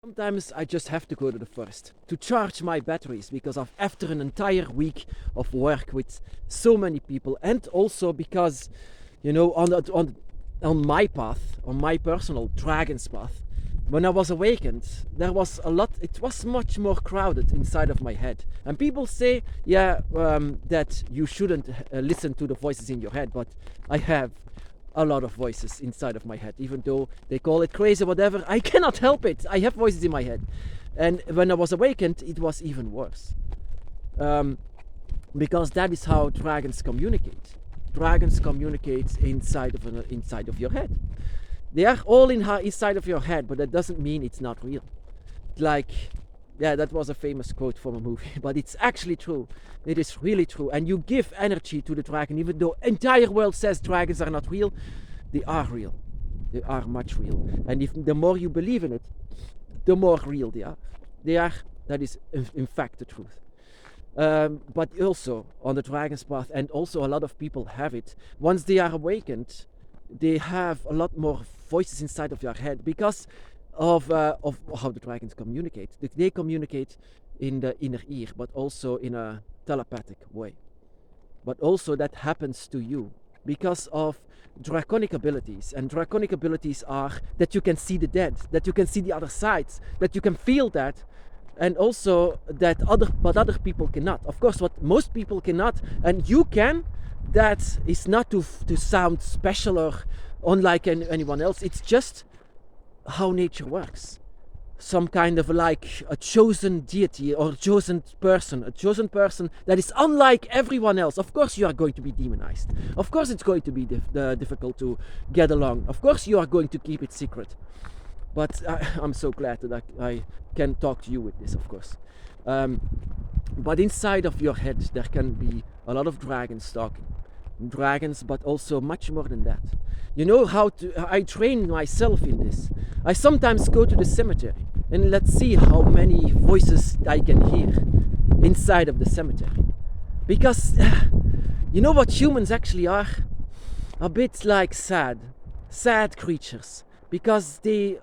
Sometimes I just have to go to the forest to charge my batteries because after an entire week of work with so many people, and also because, on my path, on my personal dragon's path, when I was awakened, there was a lot. It was much more crowded inside of my head, and people say, that you shouldn't listen to the voices in your head, but I have a lot of voices inside of my head, even though they call it crazy, whatever. I cannot help it. I have voices in my head, and when I was awakened, it was even worse, because that is how dragons communicate. Dragons communicate inside of your head. They are all inside of your head, but that doesn't mean it's not real. That was a famous quote from a movie, but it's actually true. It is really true. And you give energy to the dragon, even though the entire world says dragons are not real. They are real. They are much real. And the more you believe in it, the more real they are. That is in fact the truth. But also on the dragon's path, and also a lot of people have it. Once they are awakened, they have a lot more voices inside of your head because of how the dragons communicate. They communicate in the inner ear, but also in a telepathic way. But also that happens to you because of draconic abilities. And draconic abilities are that you can see the dead, that you can see the other sides, that you can feel that, and also that other people cannot. Of course, what most people cannot, and you can, that is not to sound special or unlike anyone else. It's just how nature works. Some kind of like a chosen deity or a chosen person that is unlike everyone else. Of course you are going to be demonized. Of course it's going to be difficult to get along. Of course you are going to keep it secret. But I'm so glad that I can talk to you with this, of course. But inside of your head there can be a lot of dragons talking. Dragons, but also much more than that. You know I train myself in this. I sometimes go to the cemetery and let's see how many voices I can hear inside of the cemetery. Because you know what humans actually are? A bit like sad creatures. Because they,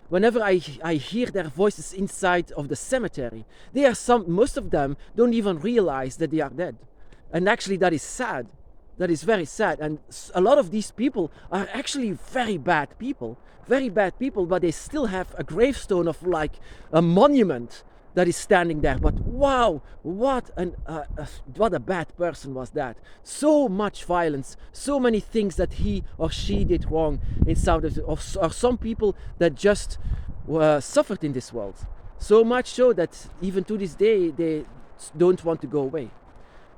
whenever I hear their voices inside of the cemetery, most of them don't even realize that they are dead. And actually that is sad. That is very sad, and a lot of these people are actually very bad people, but they still have a gravestone of like a monument that is standing there. But wow, what a bad person was that. So much violence, so many things that he or she did wrong inside or some people that just suffered in this world. So much so that even to this day they don't want to go away.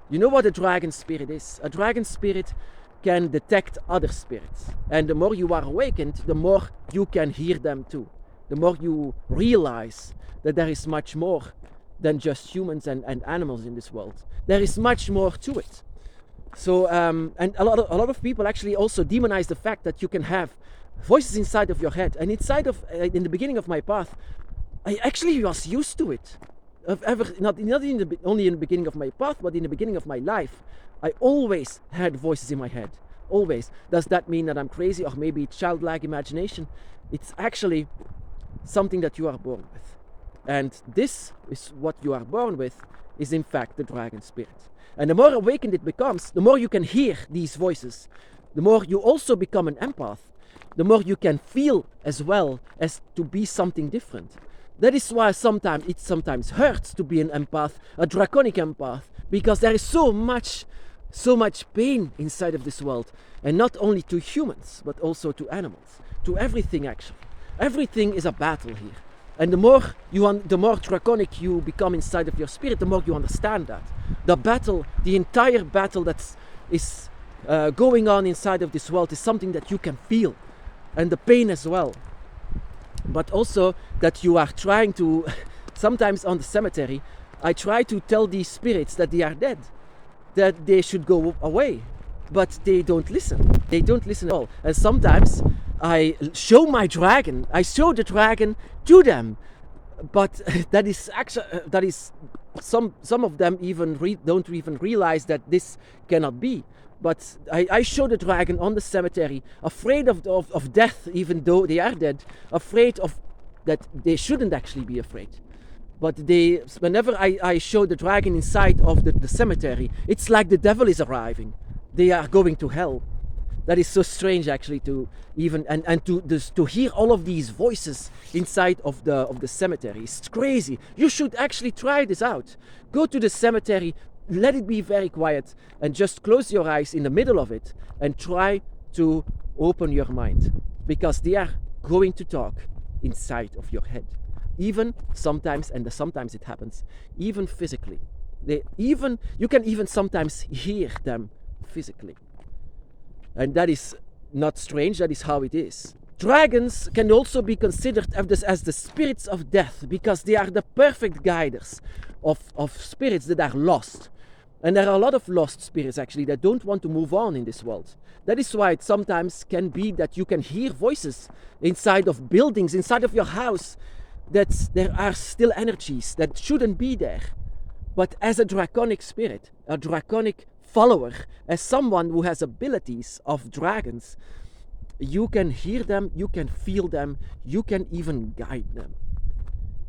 You know what a dragon spirit is? A dragon spirit can detect other spirits. And the more you are awakened, the more you can hear them too. The more you realize that there is much more than just humans and animals in this world. There is much more to it. So, and a lot of people actually also demonize the fact that you can have voices inside of your head. And in the beginning of my path, I actually was used to it. Not only in the beginning of my path, but in the beginning of my life, I always had voices in my head. Always. Does that mean that I'm crazy, or maybe it's childlike imagination? It's actually something that you are born with. And this is what you are born with, is in fact the dragon spirit. And the more awakened it becomes, the more you can hear these voices, the more you also become an empath, the more you can feel as well as to be something different. That is why it sometimes hurts to be an empath, a draconic empath, because there is so much pain inside of this world, and not only to humans, but also to animals, to everything actually. Everything is a battle here, and the more draconic you become inside of your spirit, the more you understand that the entire battle that is going on inside of this world is something that you can feel, and the pain as well. But also that you are trying to, sometimes on the cemetery, I try to tell these spirits that they are dead, that they should go away, but they don't listen. They don't listen at all. And sometimes I show the dragon to them, but that is some of them even don't even realize that this cannot be. But I show the dragon on the cemetery, afraid of death, even though they are dead, afraid of that they shouldn't actually be afraid. But whenever I show the dragon inside of the cemetery, it's like the devil is arriving. They are going to hell. That is so strange, actually, to even and to hear all of these voices inside of the cemetery. It's crazy. You should actually try this out. Go to the cemetery, let it be very quiet, and just close your eyes in the middle of it and try to open your mind, because they are going to talk inside of your head. Even sometimes, and sometimes it happens, even physically. You can even sometimes hear them physically. And that is not strange, that is how it is. Dragons can also be considered as the spirits of death, because they are the perfect guiders of spirits that are lost. And there are a lot of lost spirits actually that don't want to move on in this world. That is why it sometimes can be that you can hear voices inside of buildings, inside of your house, that there are still energies that shouldn't be there. But as a draconic spirit, a draconic follower, as someone who has abilities of dragons, you can hear them, you can feel them, you can even guide them.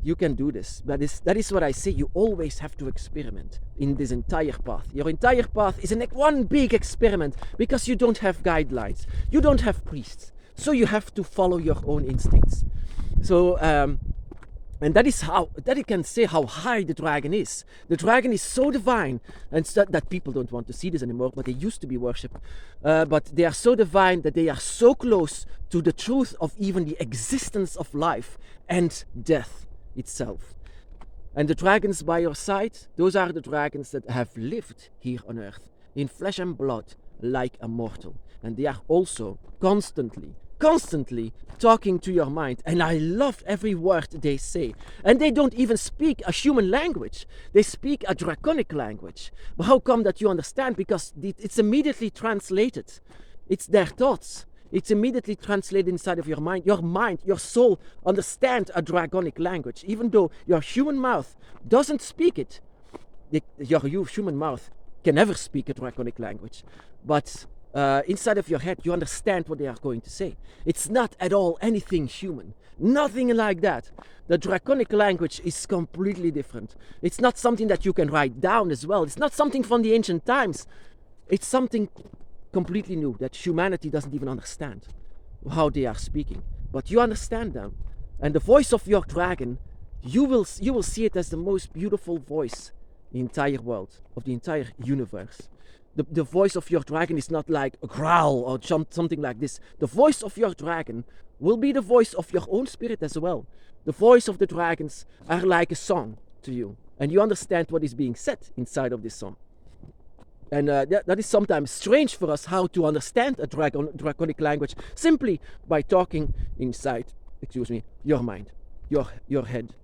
You can do this. That is what I say. You always have to experiment in this entire path. Your entire path is one big experiment, because you don't have guidelines. You don't have priests. So you have to follow your own instincts. So, and that is that you can say how high the dragon is. The dragon is so divine, and that people don't want to see this anymore, but they used to be worshipped. But they are so divine that they are so close to the truth of even the existence of life and death itself. And the dragons by your side, those are the dragons that have lived here on earth in flesh and blood like a mortal. And they are also constantly talking to your mind. And I love every word they say. And they don't even speak a human language. They speak a draconic language. But how come that you understand? Because it's immediately translated. It's their thoughts. It's immediately translated inside of your mind. Your soul understands a draconic language. Even though your human mouth doesn't speak it. Your human mouth can never speak a draconic language. But inside of your head, you understand what they are going to say. It's not at all anything human. Nothing like that. The draconic language is completely different. It's not something that you can write down as well. It's not something from the ancient times. It's something completely new that humanity doesn't even understand how they are speaking. But you understand them. And the voice of your dragon, you will see it as the most beautiful voice in the entire world, of the entire universe. The voice of your dragon is not like a growl or something like this. The voice of your dragon will be the voice of your own spirit as well. The voice of the dragons are like a song to you. And you understand what is being said inside of this song. And that is sometimes strange for us, how to understand a draconic language simply by talking inside, your mind, your head.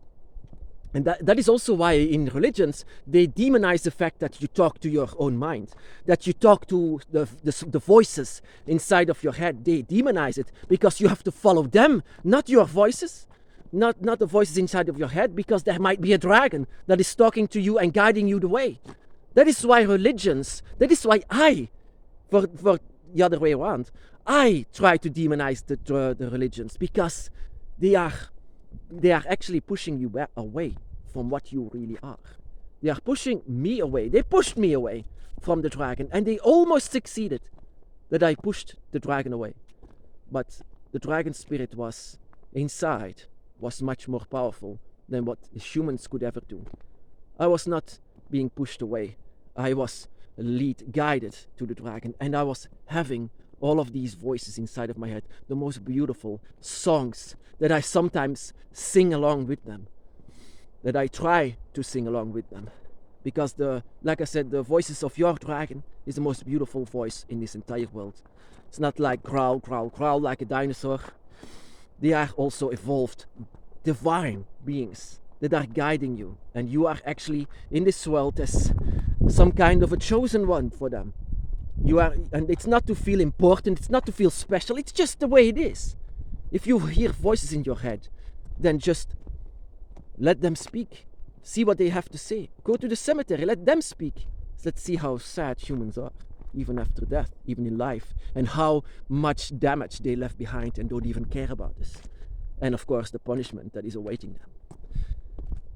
And that is also why in religions they demonize the fact that you talk to your own mind, that you talk to the voices inside of your head. They demonize it because you have to follow them, not your voices, not the voices inside of your head, because there might be a dragon that is talking to you and guiding you the way. That is why that is why for the other way around, I try to demonize the religions, because they are actually pushing you away from what you really are. They are pushing me away. They pushed me away from the dragon, and they almost succeeded that I pushed the dragon away. But the dragon spirit was much more powerful than what humans could ever do. I was not being pushed away. I was guided to the dragon, and I was having all of these voices inside of my head, the most beautiful songs that I sometimes sing along with them, that I try to sing along with them, because like I said, the voices of your dragon is the most beautiful voice in this entire world. It's not like growl, growl, growl like a dinosaur. They are also evolved, divine beings that are guiding you, and you are actually in this world as some kind of a chosen one for them. You are, and it's not to feel important, it's not to feel special, it's just the way it is. If you hear voices in your head, then just let them speak. See what they have to say. Go to the cemetery, let them speak. Let's see how sad humans are, even after death, even in life, and how much damage they left behind and don't even care about this. and of course the punishment that is awaiting them.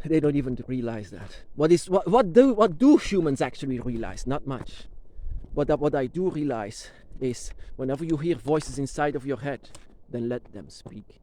They don't even realize that. What do humans actually realize? Not much. But what I do realize is, whenever you hear voices inside of your head, then let them speak.